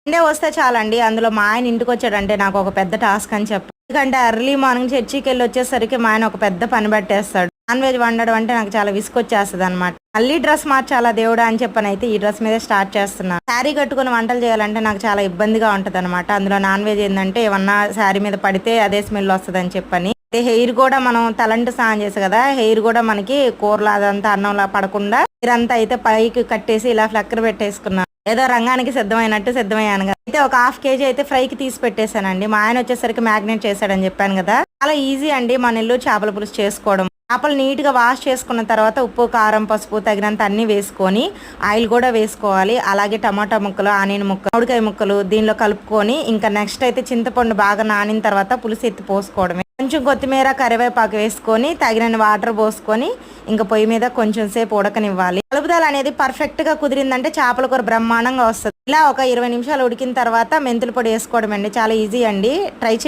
Sunday వస్తే చాలండి. అందులో మా ఆయన ఇంటికొచ్చాడంటే నాకు ఒక పెద్ద టాస్క్ అని చెప్పాలి. ఎందుకంటే ఎర్లీ మార్నింగ్ చర్చికెళ్ళి వచ్చేసరికి మా ఆయన ఒక పెద్ద పని పట్టేస్తాడు. నాన్ వెజ్ వండడం అంటే నాకు చాలా విసుకొచ్చేస్తది అనమాట. మళ్ళీ డ్రెస్ మార్చాలా దేవుడా అని చెప్పనైతే ఈ డ్రెస్ మీద స్టార్ట్ చేస్తున్నాను. శారీ కట్టుకుని వంటలు చేయాలంటే నాకు చాలా ఇబ్బందిగా ఉంటది అనమాట. అందులో నాన్ వెజ్ ఏంటంటే ఏమన్నా శారీ మీద పడితే అదే స్మెల్ వస్తుంది అని చెప్పని. హెయిర్ కూడా మనం తలంటు స్నానం చేసి కదా, హెయిర్ కూడా మనకి కూరలు అదంతా అన్నంలా పడకుండా ఇదంతా అయితే పైకి కట్టేసి ఇలా ఫ్లక్కర్ పెట్టేసుకున్నాను. ఏదో రంగానికి సిద్ధమైనట్టు సిద్ధమయ్యాను కదా. అయితే ఒక 1/2 kg అయితే ఫ్రైకి తీసి పెట్టేశానండి. మా ఆయన వచ్చేసరికి మ్యాగ్నేట్ చేశాడని చెప్పాను కదా. చాలా ఈజీ అండి మన నెల్లూరు చేపల పులుసు చేసుకోవడం. చేపలు నీట్ గా వాష్ చేసుకున్న తర్వాత ఉప్పు, కారం, పసుపు తగినంత అన్ని వేసుకొని ఆయిల్ కూడా వేసుకోవాలి. అలాగే టమాటా ముక్కలు, ఆనియన్ ముక్కలు, మామిడికాయ ముక్కలు దీనిలో కలుపుకొని ఇంకా నెక్స్ట్ అయితే చింతపండు బాగా నానిన తర్వాత పులుసు ఎత్తి పోసుకోవడమే. కొంచెం కొత్తిమీర, కరివేపాకు వేసుకొని తగినన్ని వాటర్ పోసుకొని ఇంకా పొయ్యి మీద కొంచెం సేపు ఉడకనివ్వాలి. కలుపుదల అనేది పర్ఫెక్ట్ గా కుదిరిందంటే చేపల కూర బ్రహ్మాండంగా వస్తుంది. ఇలా ఒక 20 నిమిషాలు ఉడికిన తర్వాత మెంతుల పొడి వేసుకోవడం అండి. చాలా ఈజీ అండి, ట్రై